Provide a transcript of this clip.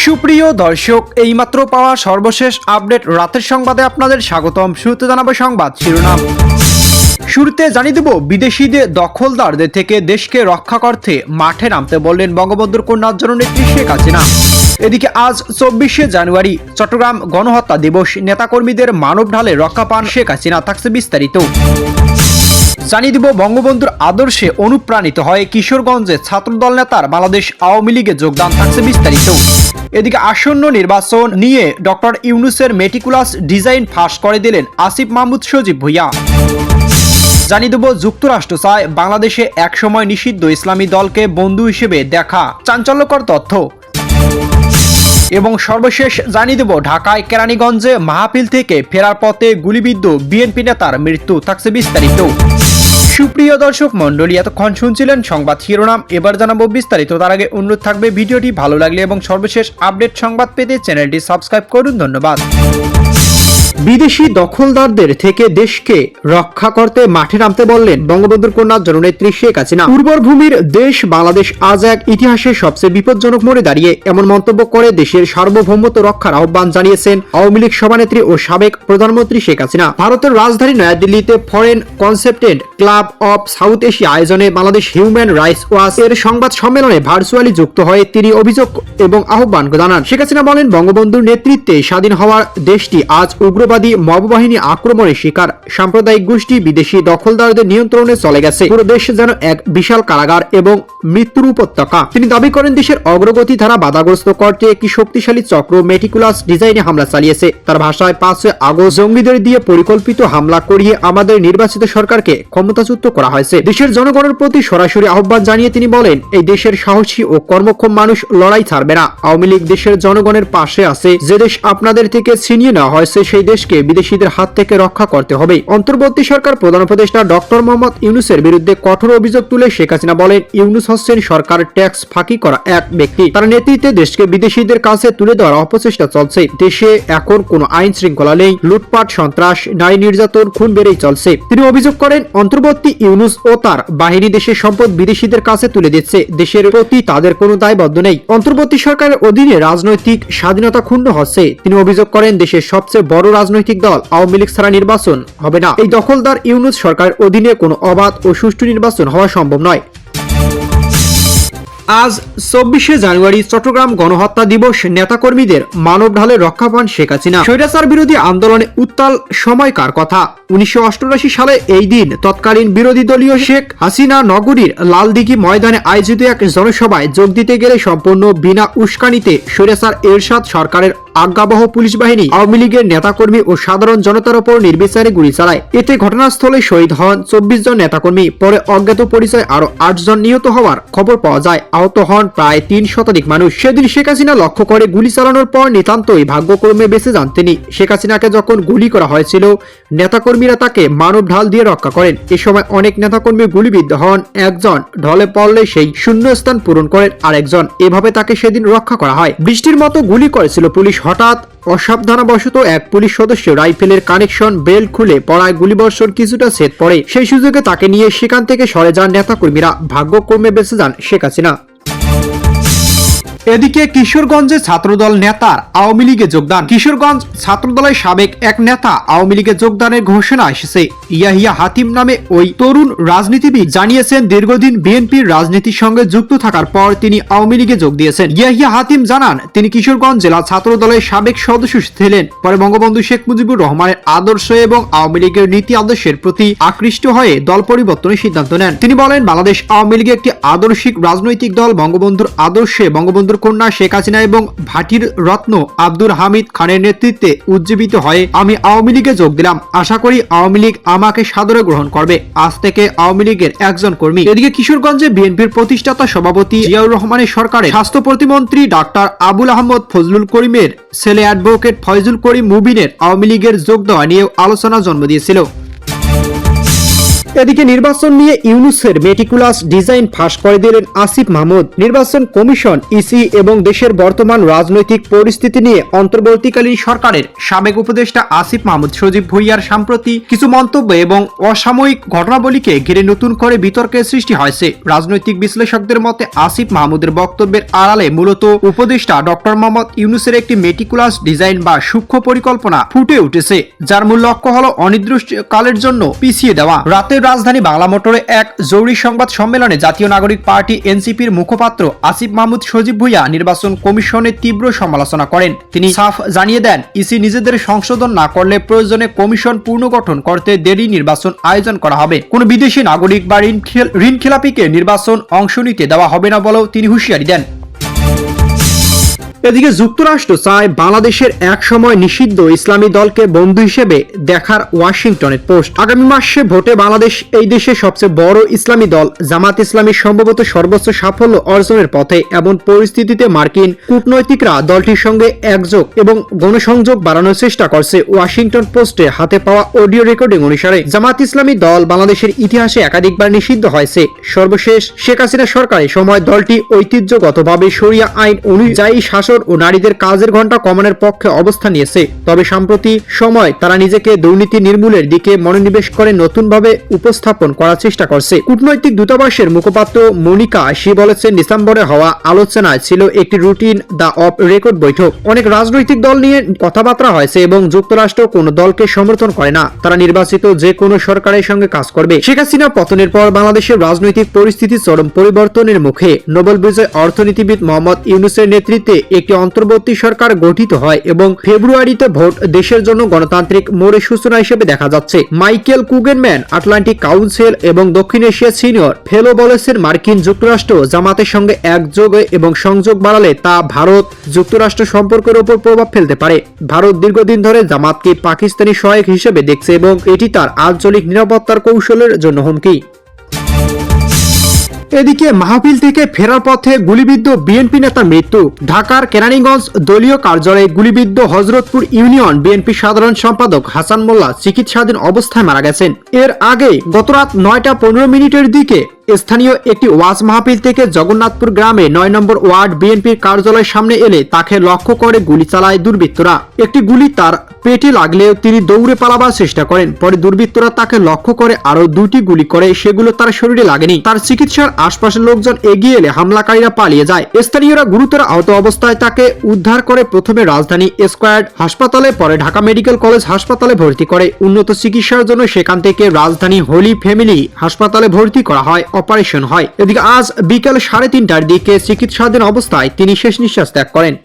সুপ্রিয় দর্শক, এইমাত্র পাওয়া সর্বশেষ আপডেট রাতের সংবাদে আপনাদের স্বাগতম। শুরুতে জানাবো সংবাদ শিরোনাম। শুরুতে জানিয়ে দেব, বিদেশিদের দখলদারদের থেকে দেশকে রক্ষা করতে মাঠে নামতে বললেন বঙ্গবন্ধুর কন্যা জননেত্রী শেখ হাসিনা। এদিকে আজ 24শে জানুয়ারি চট্টগ্রাম গণহত্যা দিবস, নেতাকর্মীদের মানব ঢালে রক্ষা পান শেখ হাসিনা। থাকছে বিস্তারিত। জানিয়ে দিব, বঙ্গবন্ধুর আদর্শে অনুপ্রাণিত হয়ে কিশোরগঞ্জে ছাত্রদল নেতার বাংলাদেশ আওয়ামী লীগে যোগদান। থাকছে বিস্তারিত। এদিকে আসন্ন নির্বাচন নিয়ে ডক্টর ইউনূসের মেটিকুলাস ডিজাইন ফাঁস করে দিলেন আসিফ মাহমুদ সজীব ভুঁইয়া। জানিয়ে দেব, যুক্তরাষ্ট্র চায় বাংলাদেশে একসময় নিষিদ্ধ ইসলামী দলকে বন্ধু হিসেবে দেখা, চাঞ্চল্যকর তথ্য। এবং সর্বশেষ জানিয়ে দেব, ঢাকায় কেরানীগঞ্জে মাহফিল থেকে ফেরার পথে গুলিবিদ্ধ বিএনপি নেতার মৃত্যু। থাকছে বিস্তারিত। সুপ্রিয় দর্শক মন্ডলী, এতক্ষণ শুনছিলেন সংবাদ শিরোনাম, এবার জানাবো বিস্তারিত। তার আগে অনুরোধ থাকবে, ভিডিওটি ভালো লাগলে এবং সর্বশেষ আপডেট সংবাদ পেতে চ্যানেলটি সাবস্ক্রাইব করুন। ধন্যবাদ। বিদেশি দখলদারদের থেকে দেশকে রক্ষা করতে মাঠে নামতে বললেন বঙ্গবন্ধুর কন্যা জননেত্রী শেখ হাসিনা। উর্বর ভূমির দেশ বাংলাদেশ আজ এক ইতিহাসের সবচেয়ে বিপজ্জনক মোড়ে দাঁড়িয়ে এমন মন্তব্য করে দেশের সার্বভৌমত্ব রক্ষার আহ্বান জানিয়েছেন আওয়ামী লীগ সভানেত্রী ও সাবেক প্রধানমন্ত্রী শেখ হাসিনা। ভারতের রাজধানী নয়াদিল্লিতে ফরেন কনসেপ্টেড ক্লাব অব সাউথ এশিয়া আয়োজনে বাংলাদেশ হিউম্যান রাইটস ওয়াচ এর সংবাদ সম্মেলনে ভার্চুয়ালি যুক্ত হয়ে তিনি অভিযোগ এবং আহ্বান জানান। শেখ হাসিনা বলেন, বঙ্গবন্ধুর নেতৃত্বে স্বাধীন হওয়ার দেশটি আজ উগ্রবাদী মব বাহিনী আক্রমণের শিকার। সাম্প্রদায়িক গোষ্ঠী বিদেশি দখলদারদের নিয়ন্ত্রণে চলে গেছে। পুরো দেশ যেন এক বিশাল কারাগার এবং মৃত্যুর উপত্যকা। তিনি দাবি করেন, দেশের অগ্রগতি ধারা বাধাগ্রস্ত করতে একটি শক্তিশালী চক্র মেটিকুলাস ডিজাইনে হামলা চালিয়েছে। তার ভাষায়, 5 আগস্ট জঙ্গিদের দিয়ে পরিকল্পিত হামলা করিয়ে আমাদের নির্বাচিত সরকারকে ক্ষমতাচ্যুত করা হয়েছে। দেশের জনগণের প্রতি সরাসরি আহ্বান জানিয়ে তিনি বলেন, এই দেশের সাহসী ও কর্মক্ষম মানুষ লড়াই ছাড়বে না। আওয়ামী লীগ দেশের জনগণের পাশে আছে। যে দেশ আপনাদের থেকে ছিনিয়ে নেওয়া হয়েছে সেই দেশকে বিদেশিদের হাত থেকে রক্ষা করতে হবে। অন্তর্বর্তী সরকার প্রধান উপদেষ্টা ডক্টর মোহাম্মদ ইউনূসের বিরুদ্ধে কঠোর অভিযোগ তুলে শেখ হাসিনা বলেন, ইউনূস হচ্ছেন সরকার ট্যাক্স ফাঁকি করা এক ব্যক্তি। তার নেতৃত্বে দেশকে বিদেশিদের কাছে তুলে দেওয়ার অপচেষ্টা চলছে। দেশে এখন কোনো আইন শৃঙ্খলা নেই। লুটপাট, সন্ত্রাস, নারী নির্যাতন, খুন বেড়েই চলছে। তিনি অভিযোগ করেন, অন্তর্বর্তী ইউনূস ও তার বাহিনী দেশের সম্পদ বিদেশিদের কাছে তুলে দিচ্ছে। দেশের প্রতি তাদের কোনো দায়বদ্ধ নেই। অন্তর্বর্তী সরকারের অধীনে রাজনৈতিক স্বাধীনতা ক্ষুণ্ণ হচ্ছে। তিনি অভিযোগ করেন, দেশের সবচেয়ে বড় রাজনৈতিক দল আওয়ামী লীগ ছাড়া নির্বাচন হবে না। এই দখলদার ইউনূস সরকারের অধীনে কোনো অবাধ ও সুষ্ঠু নির্বাচন হওয়া সম্ভব নয়। আজ 24শে জানুয়ারি চট্টগ্রাম গণহত্যা দিবস, নেতাকর্মীদের মানব ঢালে রক্ষা পান শেখ হাসিনা। স্বৈরাচার বিরোধী আন্দোলনে উত্তাল সময়কার কথা। 1988 সালে এই দিন তৎকালীন বিরোধী দলীয় শেখ হাসিনা নগরীর লালদিঘি ময়দানে আয়োজিত এক জনসভায় যোগ দিতে গেলে সম্পূর্ণ বিনা উস্কানিতে স্বৈরাচার এরশাদ সরকারের আজ্ঞাবহ পুলিশ বাহিনী আওয়ামী লীগের নেতাকর্মী ও সাধারণ জনতার উপর নির্বিচারে গুলি চালায়। এতে ঘটনাস্থলে শহীদ হন 24 জন নেতাকর্মী। পরে অজ্ঞাত পরিচয় আরো 8 জন নিহত হওয়ার খবর পাওয়া যায়। আহত হন প্রায় 3 শতাধিক মানুষ। সেদিন শেখ হাসিনা লক্ষ্য করে গুলি চালানোর পর নিতান্তই ভাগ্যক্রমে বেঁচে যান তিনি। শেখ হাসিনাকে যখন গুলি করা হয়েছিল, নেতাকর্মীরা তাকে মানব ঢাল দিয়ে রক্ষা করেন। এ সময় অনেক নেতাকর্মী গুলিবিদ্ধ হন। একজন ঢলে পড়লে সেই শূন্য স্থান পূরণ করেন আরেকজন। এভাবে তাকে সেদিন রক্ষা করা হয়। বৃষ্টির মতো গুলি করেছিল পুলিশ। হঠাৎ অসাবধানবশত এক পুলিশ সদস্য রাইফেলের কানেকশন বেল্ট খুলে পড়ায় গুলিবর্ষণ কিছুটা ছেদ পড়ে। সেই সুযোগে তাকে নিয়ে সেখান থেকে সরে যান নেতাকর্মীরা। ভাগ্যক্রমে বেঁচে যান শেখ হাসিনা। এদিকে কিশোরগঞ্জে ছাত্রদল নেতার আওয়ামী লীগে যোগদান। কিশোরগঞ্জ ছাত্রদলের সাবেক এক নেতা আওয়ামী লীগে যোগদানের ঘোষণা এসেছে। ইয়াহিয়া হাতিম নামে ওই তরুণ রাজনীতিবিদ জানিয়েছেন, দীর্ঘদিন বিএনপির রাজনীতির সঙ্গে যুক্ত থাকার পর তিনি আওয়ামী লীগে যোগ দিয়েছেন। ইয়াহিয়া হাতিম জানান, তিনি কিশোরগঞ্জ জেলা ছাত্রদলের সাবেক সদস্য ছিলেন। পরে বঙ্গবন্ধু শেখ মুজিবুর রহমানের আদর্শ এবং আওয়ামী লীগের নীতি আদর্শের প্রতি আকৃষ্ট হয়ে দল পরিবর্তনের সিদ্ধান্ত নেন। তিনি বলেন, বাংলাদেশ আওয়ামী লীগ একটি আদর্শিক রাজনৈতিক দল। বঙ্গবন্ধুর আদর্শে বঙ্গবন্ধুর কন্যা শেখ হাসিনা এবং ভাটির রত্ন আব্দুল হামিদ খানের নেতৃত্বে উজ্জীবিত হয়ে আমি আওয়ামী লীগে যোগ দিলাম। আশা করি আওয়ামী লীগ আমাকে সাদরে গ্রহণ করবে। আজ থেকে আওয়ামী লীগের একজন কর্মী। এদিকে কিশোরগঞ্জে বিএনপির প্রতিষ্ঠাতা সভাপতি জিয়াউর রহমানের সরকারের স্বাস্থ্য প্রতিমন্ত্রী ডাক্তার আবুল আহমদ ফজলুল করিমের ছেলে অ্যাডভোকেট ফয়জুল করিম মুবিনের আওয়ামী লীগের যোগ দেওয়া নিয়েও আলোচনা জন্ম দিয়েছিল। এদিকে নির্বাচন নিয়ে ইউনূসের মেটিকুলাস ডিজাইন ফাঁস করে দিলেন আসিফ মাহমুদ। নির্বাচন কমিশন, ইসি এবং দেশের বর্তমান রাজনৈতিক পরিস্থিতি নিয়ে অন্তর্বর্তীকালীন সরকারের সাবেক উপদেষ্টা আসিফ মাহমুদ সজীব ভুঁইয়ার সম্প্রতি কিছু মন্তব্য এবং অসাময়িক ঘটনাবলীকে ঘিরে নতুন করে বিতর্কের সৃষ্টি হয়েছে। রাজনৈতিক বিশ্লেষকদের মতে আসিফ মাহমুদের বক্তব্যের আড়ালে মূলত উপদেষ্টা ডক্টর মোহাম্মদ ইউনূসের একটি মেটিকুলাস ডিজাইন বা সূক্ষ্ম পরিকল্পনা ফুটে উঠেছে, যার মূল লক্ষ্য হল অনির্দিষ্টকালের জন্য পিছিয়ে দেওয়া। রাতের রাজধানী বাংলা মোটরে এক জরুরি সংবাদ সম্মেলনে জাতীয় নাগরিক পার্টি এনসিপির মুখপাত্র আসিফ মাহমুদ সজীব ভুঁইয়া নির্বাচন কমিশনের তীব্র সমালোচনা করেন। তিনি সাফ জানিয়ে দেন, ইসি নিজেদের সংশোধন না করলে প্রয়োজনে কমিশন পুনর্গঠন করতে দেরি নির্বাচন আয়োজন করা হবে। কোন বিদেশি নাগরিক বা ঋণখেলাপিকে নির্বাচন অংশ নিতে দেওয়া হবে না বলেও তিনি হুঁশিয়ারি দেন। এদিকে যুক্তরাষ্ট্র চায় বাংলাদেশের এক সময় নিষিদ্ধ ইসলামী দলকে বন্ধু হিসেবে দেখার ওয়াশিংটনের পোস্ট। আগামী মাসে ভোটে বাংলাদেশ এই দেশের সবচেয়ে বড় ইসলামী দল জামাত ইসলামী সম্ভবত সর্বোচ্চ সাফল্য অর্জনের পথে। এমন পরিস্থিতিতে মার্কিন কূটনৈতিকরা দলটির সঙ্গে একযোগ এবং গণসংযোগ বাড়ানোর চেষ্টা করছে। ওয়াশিংটন পোস্টে হাতে পাওয়া অডিও রেকর্ডিং অনুসারে জামাত ইসলামী দল বাংলাদেশের ইতিহাসে একাধিকবার নিষিদ্ধ হয়েছে। সর্বশেষ শেখ হাসিনা সরকারের সময় দলটি ঐতিহ্যগতভাবে শরিয়া আইন অনুযায়ী শাসন ও নারীদের কাজের ঘণ্টা কমানোর পক্ষে অবস্থান নিয়েছে। তবে সাম্প্রতি সময় তারা নিজেকে দুর্নীতি নির্মূলের দিকে মনোনিবেশ করে নতুনভাবে উপস্থাপন করার চেষ্টা করছে। কূটনৈতিক দূতাবাসের মুখপাত্র মনিকা শি বলেছেন, ডিসেম্বরে হওয়া আলোচনায় ছিল একটি রুটিন দা অফ রেকর্ড বৈঠক। অনেক রাজনৈতিক দল নিয়ে কথাবার্তা হয়েছে এবং যুক্তরাষ্ট্র কোনো দলকে সমর্থন করে না। তারা নির্বাচিত যে কোনো সরকারের সঙ্গে কাজ করবে। শেখ হাসিনা পতনের পর বাংলাদেশের রাজনৈতিক পরিস্থিতি চরম পরিবর্তনের মুখে। নোবেল বিজয়ী অর্থনীতিবিদ মোহাম্মদ ইউনূসের নেতৃত্বে একটি অন্তর্বর্তী সরকার গঠিত হয় এবং ফেব্রুয়ারিতে ভোট দেশের জন্য গণতান্ত্রিক মোড়ের সূচনা হিসেবে দেখা যাচ্ছে। মাইকেল কুগেনম্যান আটলান্টিক কাউন্সিল এবং দক্ষিণ এশিয়া সিনিয়র ফেলো বলেছেন, মার্কিন যুক্তরাষ্ট্র জামাতের সঙ্গে একযোগ এবং সংযোগ বাড়ালে তা ভারত যুক্তরাষ্ট্র সম্পর্কের উপর প্রভাব ফেলতে পারে। ভারত দীর্ঘদিন ধরে জামাতকে পাকিস্তানি সহায়ক হিসেবে দেখছে এবং এটি তার আঞ্চলিক নিরাপত্তার কৌশলের জন্য হুমকি। এদিকে মাহফিল থেকে ফেরার পথে গুলিবিদ্ধ বিএনপি নেতার মৃত্যু। ঢাকার কেরানীগঞ্জ দলীয় কার্যালয়ে গুলিবিদ্ধ হযরতপুর ইউনিয়ন বিএনপি সাধারণ সম্পাদক হাসান মোল্লা চিকিৎসাধীন অবস্থায় মারা গেছেন। এর আগে গত রাত 9টা 15 দিকে স্থানীয় একটি ওয়াজ মাহফিল থেকে জগন্নাথপুর গ্রামে 9 নম্বর ওয়ার্ড বিএনপির কার্যালয়ের সামনে এলে তাকে লক্ষ্য করে গুলি চালায় দুর্বৃত্তরা। একটি গুলি তার পেটে লাগলেও তিনি দৌড়ে পালাবার চেষ্টা করেন। পরে দুর্বৃত্তরা তাকে লক্ষ্য করে আরো 2টি গুলি করে, সেগুলো তার শরীরে লাগেনি। তার চিকিৎসার আশপাশের লোকজন এগিয়ে এলে হামলাকারীরা পালিয়ে যায়। স্থানীয়রা গুরুতর আহত অবস্থায় তাকে উদ্ধার করে প্রথমে রাজধানী স্কয়ার্ড হাসপাতালে, পরে ঢাকা মেডিকেল কলেজ হাসপাতালে ভর্তি করে উন্নত চিকিৎসার জন্য সেখান থেকে রাজধানী হোলি ফ্যামিলি হাসপাতালে ভর্তি করা হয়, অপারেশন হয়। এদিকে আজ বিকেল 3:30টার দিকে চিকিৎসাধীন অবস্থায় তিনি শেষ নিঃশ্বাস ত্যাগ করেন।